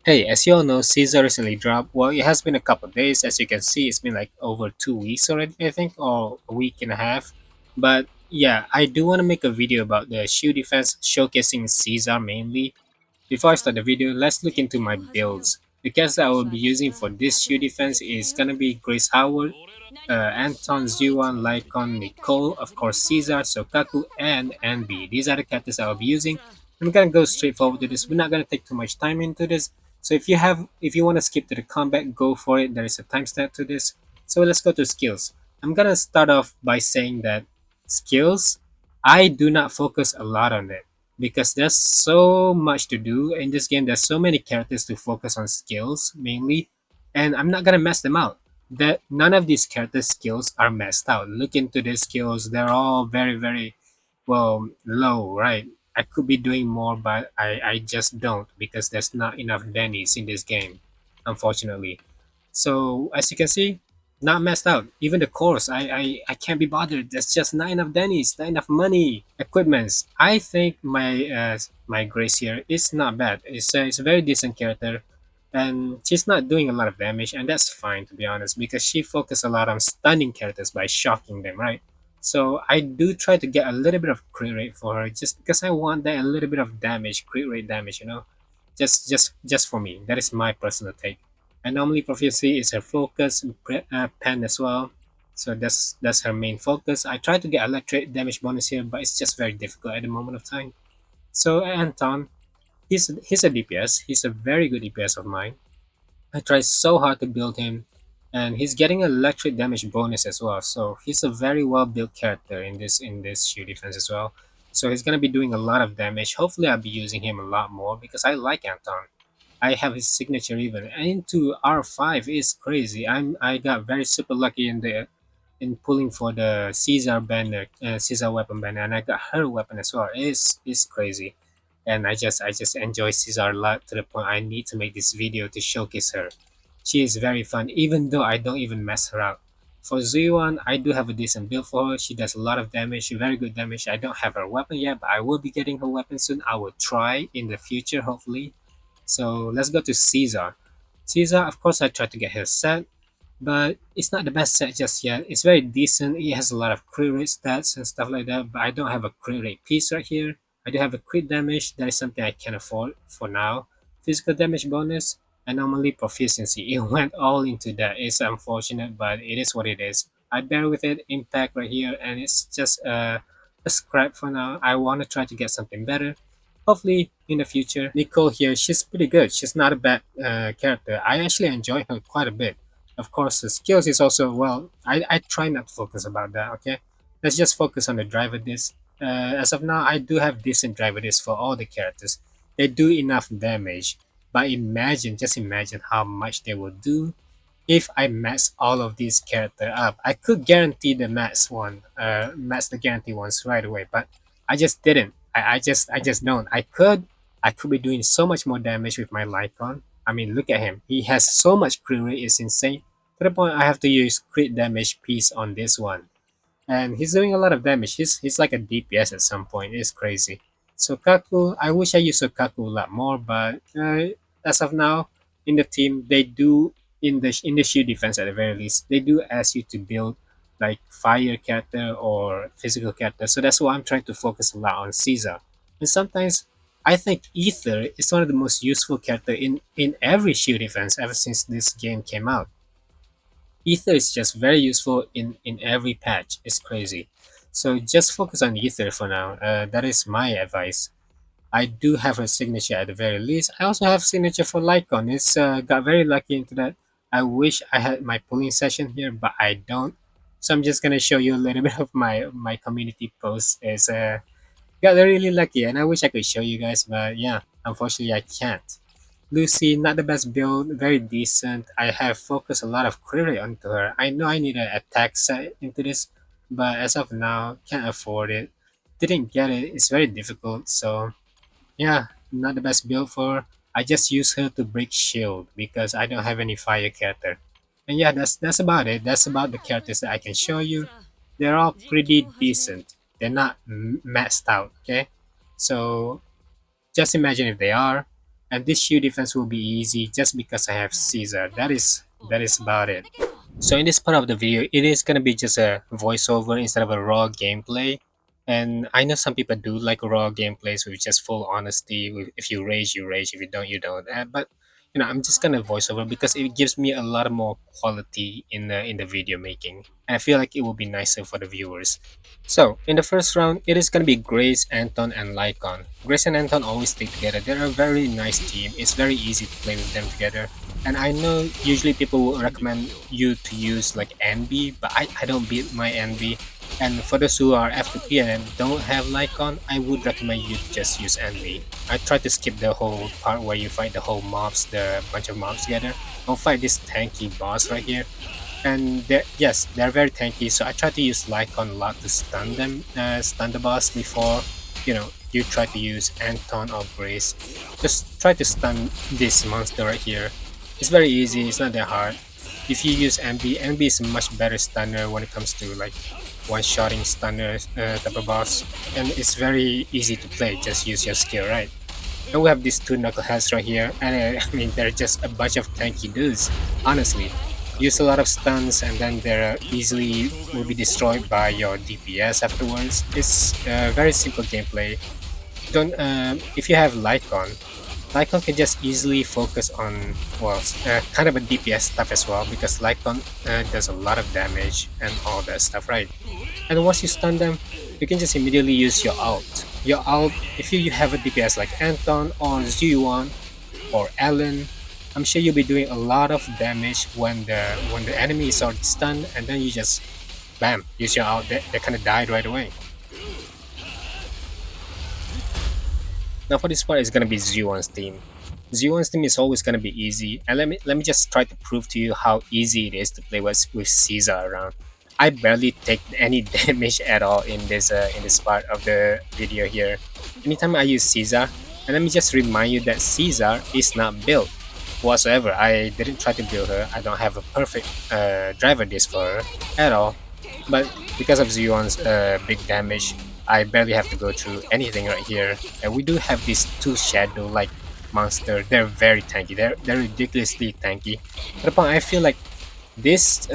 Hey, as you all know, Caesar recently dropped. Well, it has been a couple of days. As you can see, it's been like over 2 weeks already, I think, or a week and a half. But yeah, I do want to make a video about the Shiyu Defense showcasing Caesar mainly. Before I start the video, let's look into my builds. The cast that I will be using for this Shiyu Defense is gonna be Grace Howard, Anton, Zuan, Lycon, Nicole, of course Caesar, Sokaku, and Envy. These are the characters I'll be using. I'm gonna go straight forward to this. We're not gonna take too much time into this. So if you want to skip to the combat, go for it. There is a timestamp to this. So let's go to skills. I'm gonna start off by saying that skills, I do not focus a lot on it because there's so much to do in this game. There's so many characters to focus on skills mainly, and I'm not gonna mess them out. That none of these character skills are messed out. Look into these skills; they're all very well low, right? I could be doing more, but I just don't because there's not enough Denny's in this game, unfortunately. So as you can see, not messed out. Even the course, I can't be bothered. There's just not enough Denny's, not enough money, equipments. I think my Grace here is not bad. It's a very decent character, and she's not doing a lot of damage, and that's fine to be honest because she focuses a lot on stunning characters by shocking them, right? So I do try to get a little bit of crit rate for her just because I want that a little bit of damage, crit rate damage, just for me. That is my personal take. And normally proficiency is her focus, pen as well. So that's her main focus. I try to get electric damage bonus here, but it's just very difficult at the moment of time. So Anton, he's a DPS. He's a very good DPS of mine. I tried so hard to build him, and he's getting an electric damage bonus as well. So he's a very well built character in this Shield defense as well. So he's gonna be doing a lot of damage. Hopefully, I'll be using him a lot more because I like Anton. I have his signature even. And into R5 is crazy. I got very super lucky in pulling for the Caesar banner, Caesar weapon banner, and I got her weapon as well. It's crazy, and I just enjoy Caesar a lot to the point I need to make this video to showcase her. She is very fun, even though I don't even mess her up. For Zuiwan, I do have a decent build for her. She does a lot of damage, very good damage. I don't have her weapon yet, but I will be getting her weapon soon. I will try in the future, hopefully. So let's go to Caesar. Caesar, of course, I tried to get her set, but it's not the best set just yet. It's very decent. It has a lot of crit rate stats and stuff like that, but I don't have a crit rate piece right here. I do have a crit damage. That is something I can afford for now. Physical damage bonus, and normally proficiency. It went all into that. It's unfortunate, but it is what it is. I bear with it. Impact right here, and it's just a scrap for now. I want to try to get something better. Hopefully in the future. Nicole here, she's pretty good. She's not a bad character. I actually enjoy her quite a bit. Of course, the skills is also, well, I try not to focus about that, okay? Let's just focus on the driver disc. As of now, I do have decent driver disc for all the characters. They do enough damage, but just imagine how much they will do if I max all of these characters up. I could guarantee the max the guarantee ones right away, but I just didn't. I just don't. I could be doing so much more damage with my Lycon. I mean, look at him. He has so much crit rate, it's insane. To the point I have to use crit damage piece on this one. And he's doing a lot of damage. He's like a DPS at some point. It's crazy. So Kaku, I wish I used Kaku a lot more, but as of now, in the team, they do in the shield defense at the very least, they do ask you to build like fire character or physical character. So that's why I'm trying to focus a lot on Caesar. And sometimes I think Ether is one of the most useful character in every shield defense ever since this game came out. Ether is just very useful in every patch. It's crazy. So just focus on Ether for now. That is my advice. I do have a signature at the very least. I also have signature for Lycon. It's got very lucky into that. I wish I had my pulling session here, but I don't. So I'm just gonna show you a little bit of my community post. It's got really lucky, and I wish I could show you guys, but yeah, unfortunately I can't. Lucy, not the best build, very decent. I have focused a lot of query onto her. I know I need an attack set into this, but as of now, can't afford it. Didn't get it. It's very difficult. So yeah, not the best build for her. I just use her to break shield because I don't have any fire character. And yeah, that's about it. That's about the characters that I can show you. They're all pretty decent. They're not maxed out. Okay, so just imagine if they are. and this Shiyu defense will be easy just because I have Caesar. That is about it. So in this part of the video, it is gonna be just a voiceover instead of a raw gameplay. And I know some people do like raw gameplays with just full honesty. If you rage, you rage. If you don't, you don't. But I'm just gonna voiceover because it gives me a lot more quality in the video making, and I feel like it will be nicer for the viewers. So in the first round, it is gonna be Grace, Anton, and Lycon. Grace and Anton always stay together. They're a very nice team. It's very easy to play with them together. And I know usually people will recommend you to use like NB, but I don't beat my NB. And for those who are F2P and don't have Lycon, I would recommend you to just use NB. I try to skip the whole part where you fight the whole mobs, the bunch of mobs together. Don't fight this tanky boss right here. And yes, they're very tanky, so I try to use Lycon a lot to stun them, stun the boss before you try to use Anton or Grace. Just try to stun this monster right here. It's very easy, it's not that hard. If you use MB, MB is a much better stunner when it comes to like one-shotting stunner type of boss, and it's very easy to play. Just use your skill, right? And we have these two knuckleheads right here, and I mean they're just a bunch of tanky dudes. Honestly, use a lot of stuns, and then they're easily will be destroyed by your DPS afterwards. It's a very simple gameplay. Don't if you have Lycon, Lycon can just easily focus on, well, kind of a DPS stuff as well, because Lycon does a lot of damage and all that stuff, right? And once you stun them, you can just immediately use your ult. Your ult, if you have a DPS like Anton or Zuyuan or Alan, I'm sure you'll be doing a lot of damage when the enemy is already stunned, and then you just bam, use your ult. They kind of died right away. Now for this part, it's gonna be Zuyuan's team. Zuyuan's team is always gonna be easy, and let me just try to prove to you how easy it is to play with Caesar around. I barely take any damage at all in this part of the video here. Anytime I use Caesar, and let me just remind you that Caesar is not built whatsoever. I didn't try to build her. I don't have a perfect driver disc for her at all. But because of Zuyuan's big damage, I barely have to go through anything right here. And we do have these two shadow-like monster. They're very tanky. They're ridiculously tanky. To the point I feel like this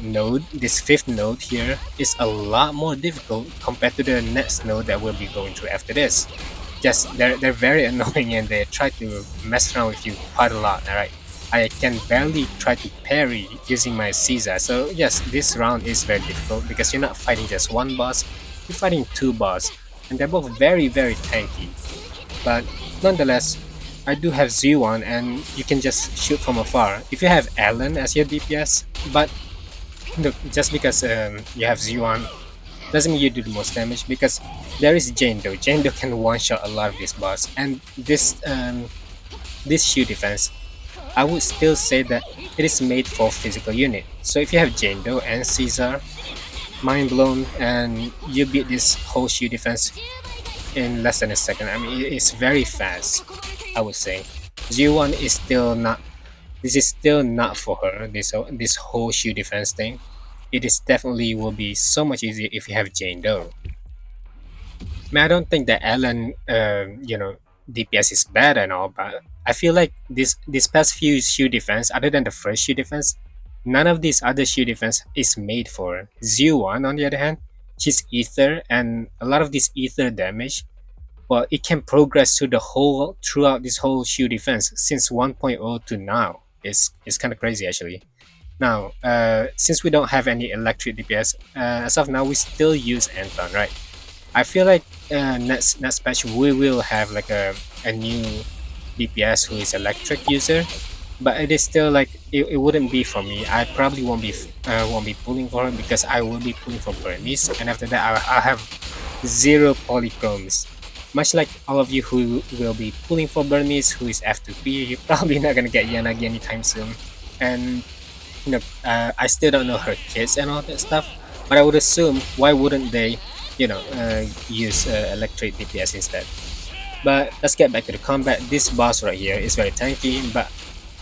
node, this fifth node here, is a lot more difficult compared to the next node that we'll be going through after this. Just they're very annoying, and they try to mess around with you quite a lot. All right. I can barely try to parry using my Caesar. So yes, this round is very difficult because you're not fighting just one boss, you're fighting two boss, and they're both very tanky. But nonetheless, I do have Z1, and you can just shoot from afar. If you have Alan as your DPS, but look, just because you have Z1 doesn't mean you do the most damage, because there is Jane though. Jane though can one-shot a lot of this boss, and this Shiyu defense, I would still say that it is made for physical unit. So if you have Jane Doe and Caesar, mind blown, and you beat this whole Shiyu defense in less than a second. I mean, it's very fast, I would say. G1 is still not. This is still not for her. This whole Shiyu defense thing. It is definitely will be so much easier if you have Jane Doe. I mean, I don't think that Alan, DPS is bad and all, but I feel like this past few Shield defense, other than the first Shield defense, none of these other Shield defense is made for her. Z1, on the other hand, she's ether, and a lot of this ether damage, well, it can progress throughout this whole Shield defense since 1.0 to now. It's kind of crazy actually. Now, since we don't have any electric DPS, as of now, we still use Anton, right? I feel like next patch we will have like a new DPS who is electric user, but it is still like it wouldn't be for me. I probably won't be pulling for him because I will be pulling for Burmese, and after that I'll have zero polychromes. Much like all of you who will be pulling for Burmese who is F2P, you're probably not gonna get Yanagi anytime soon. And I still don't know her kids and all that stuff, but I would assume why wouldn't they use electric DPS instead. But let's get back to the combat. This boss right here is very tanky, but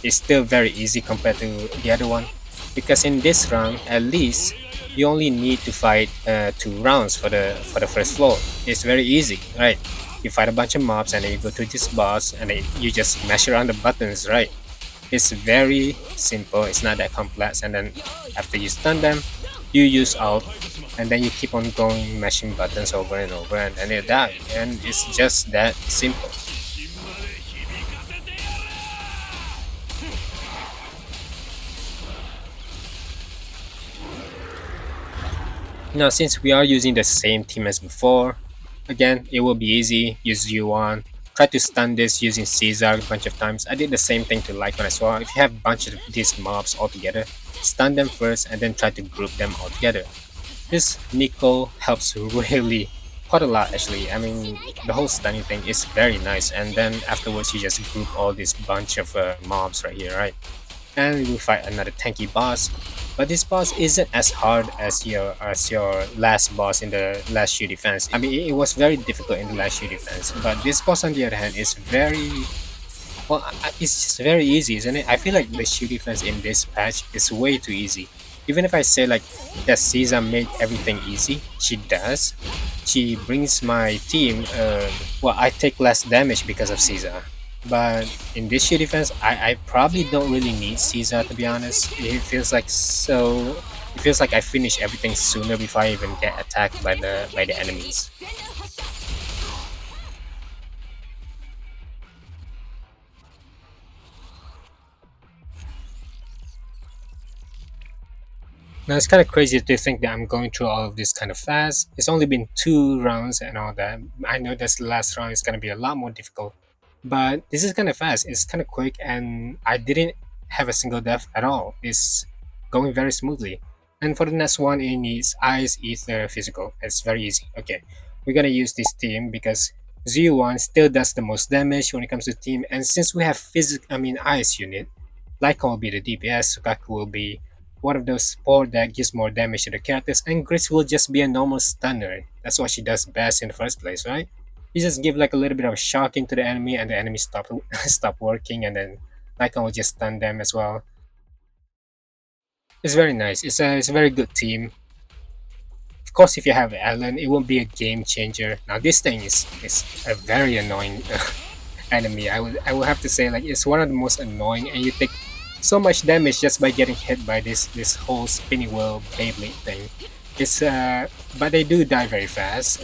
it's still very easy compared to the other one, because in this round at least you only need to fight 2 rounds for the first floor. It's very easy, right? You fight a bunch of mobs and then you go to this boss and then you just mash around the buttons, right? It's very simple, it's not that complex, and then after you stun them, you use alt, and then you keep on going mashing buttons over and over, and then they die, and it's just that simple. Now since we are using the same team as before, again it will be easy. Use U1, try to stun this using Caesar a bunch of times. I did the same thing to Lycon as well. If you have a bunch of these mobs all together, stun them first and then try to group them all together. This Nico helps really quite a lot actually. I mean, the whole stunning thing is very nice, and then afterwards you just group all this bunch of mobs right here, right? And we will fight another tanky boss. But this boss isn't as hard as your last boss in the last Shiyu Defense. I mean, it was very difficult in the last Shiyu Defense, but this boss on the other hand is very well. It's just very easy, isn't it? I feel like the Shiyu Defense in this patch is way too easy. Even if I say like that Caesar made everything easy, she does. She brings my team. Well, I take less damage because of Caesar. But in this Shield defense, I probably don't really need Caesar to be honest. It feels like so. It feels like I finish everything sooner before I even get attacked by the enemies. Now it's kind of crazy to think that I'm going through all of this kind of fast. It's only been 2 rounds and all that. I know this last round is gonna be a lot more difficult, but this is kind of fast. It's kind of quick, and I didn't have a single death at all. It's going very smoothly. And for the next one, it needs Ice, Ether, Physical. It's very easy. Okay, we're gonna use this team because Z1 still does the most damage when it comes to team, and since we have Ice unit, Lycon will be the DPS, Sukaku will be one of those support that gives more damage to the characters, and Gris will just be a normal stunner. That's what she does best in the first place, right? You just give like a little bit of shocking to the enemy, and the enemy stop stop working, and then Lycon will just stun them as well. It's very nice. It's a very good team. Of course, if you have Ellen, it will be a game changer. Now this thing is a very annoying enemy. I will have to say like it's one of the most annoying, and you take so much damage just by getting hit by this whole spinning wheel Beyblade thing. It's but they do die very fast.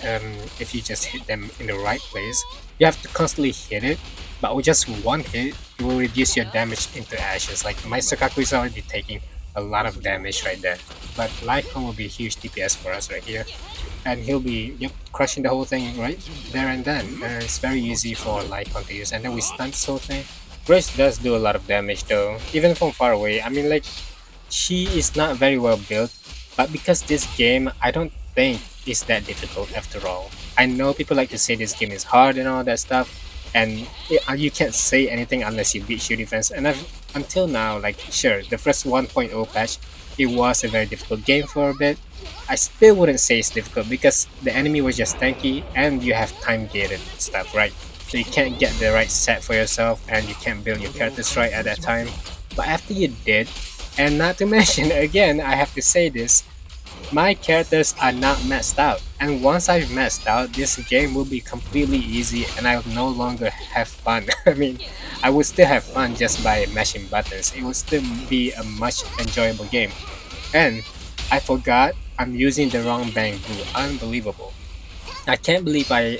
If you just hit them in the right place, you have to constantly hit it. But with just one hit, it will reduce your damage into ashes. Like my Sukaku is already taking a lot of damage right there. But Lycon will be a huge DPS for us right here, and he'll be crushing the whole thing right there and then. It's very easy for Lycon to use, and then we stun this whole thing. Grace does do a lot of damage though, even from far away. I mean, like, she is not very well built, but because this game, I don't think it's that difficult after all. I know people like to say this game is hard and all that stuff, and you can't say anything unless you beat Shield Defense. And until now, like, sure, the first 1.0 patch, it was a very difficult game for a bit. I still wouldn't say it's difficult because the enemy was just tanky and you have time gated stuff, right? So you can't get the right set for yourself and you can't build your characters right at that time. But after you did, and not to mention again, I have to say this, my characters are not messed out, and once I've messed out, this game will be completely easy and I'll no longer have fun. I mean, I would still have fun just by mashing buttons. It would still be a much enjoyable game. And I forgot I'm using the wrong bamboo. Unbelievable. I can't believe I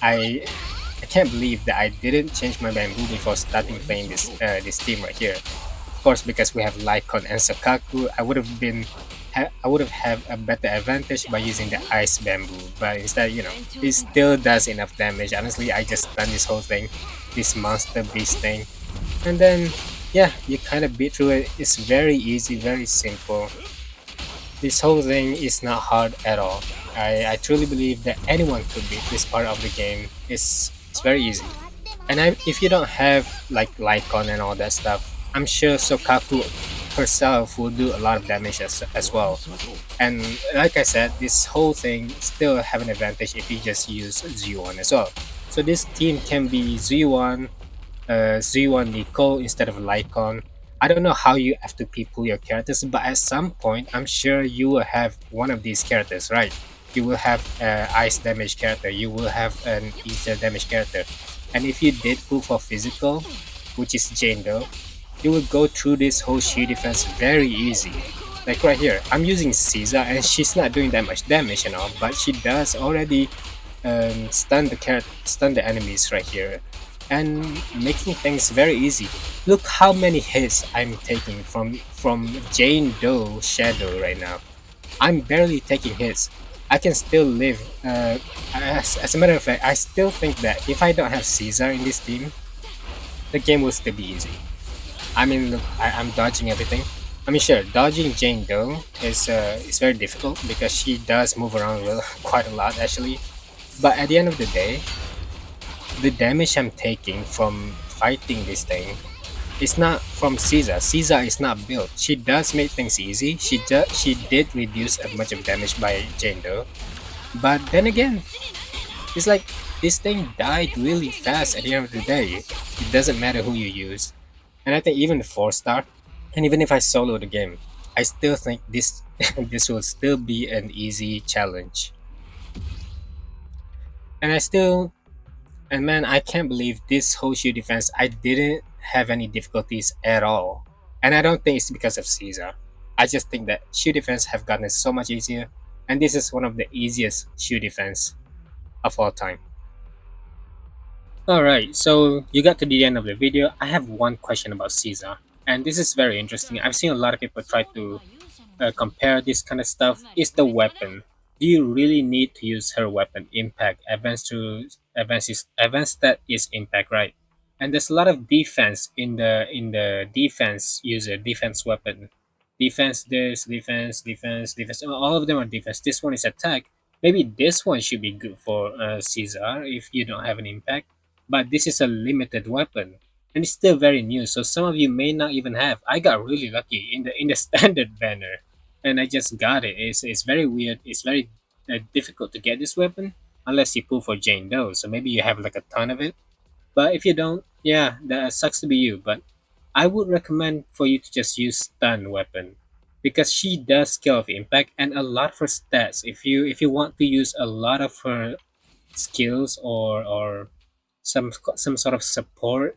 I can't believe that I didn't change my bamboo before starting playing this team right here. Of course, because we have Lycon and Sakaku, I would have had a better advantage by using the ice bamboo. But instead, it still does enough damage. Honestly, I just stun this whole thing, this monster beast thing, and then yeah, you kind of beat through it. It's very easy, very simple. This whole thing is not hard at all. I truly believe that anyone could beat this part of the game. It's very easy. And if you don't have like Lycon and all that stuff, I'm sure Sokaku herself will do a lot of damage as well. And like I said, this whole thing still have an advantage if you just use Z1 as well. So this team can be Z1, Z1 Nico instead of Lycon. I don't know how you have to people your characters, but at some point, I'm sure you will have one of these characters, right? you will have ice damage character, you will have an ether damage character. And if you did pull for physical, which is Jane though, you will go through this whole shield defense very easy. Like right here, I'm using Caesar and she's not doing that much damage and all, but she does already stun the enemies right here, and making things very easy. Look how many hits I'm taking from Jane Doe Shadow right now. I'm barely taking hits. I can still live. As a matter of fact, I still think that if I don't have Caesar in this team, the game will still be easy. I mean, look, I'm dodging everything. I mean, sure, dodging Jane Doe is very difficult because she does move around quite a lot actually. But at the end of the day, the damage I'm taking from fighting this thing is not from Caesar. Caesar is not built. She does make things easy. She did reduce a bunch of damage by Jane Doe. But then again, it's like this thing died really fast at the end of the day. It doesn't matter who you use. And I think even 4-star, and even if I solo the game, I still think this this will still be an easy challenge. And I still And man, I can't believe this whole Shield defense, I didn't have any difficulties at all. And I don't think it's because of Caesar. I just think that Shield defense have gotten so much easier, and this is one of the easiest Shield defense of all time. Alright, so you got to the end of the video. I have one question about Caesar, and this is very interesting. I've seen a lot of people try to compare this kind of stuff. Is the weapon, do you really need to use her weapon impact advanced that is impact, right? And there's a lot of defense in the defense user defense weapon, defense this defense, all of them are defense. This one is attack. Maybe this one should be good for Caesar if you don't have an impact, but this is a limited weapon and it's still very new, so some of you may not even have. I got really lucky in the standard banner, and I just got it. It's very weird. It's very difficult to get this weapon unless you pull for Jane Doe. So maybe you have like a ton of it. But if you don't, yeah, that sucks to be you. But I would recommend for you to just use stun weapon because she does scale of impact and a lot of her stats. If you want to use a lot of her skills or some sort of support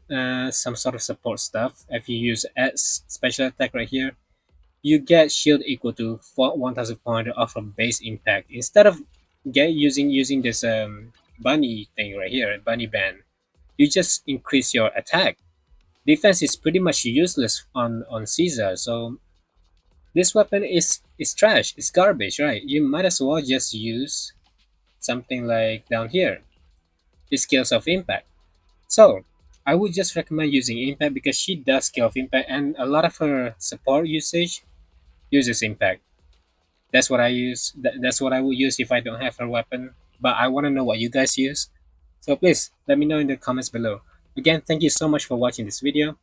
stuff, if you use S special attack right here, you get shield equal to 1400 off of base impact instead of using this bunny thing right here, bunny band. You just increase your attack. Defense is pretty much useless on Caesar, so this weapon is trash. It's garbage, right? You might as well just use something like down here, the skills of impact. So I would just recommend using impact because she does scale of impact and a lot of her support usage uses impact. That's what I use. That's what I would use if I don't have her weapon. But I want to know what you guys use. So please let me know in the comments below. Again, thank you so much for watching this video.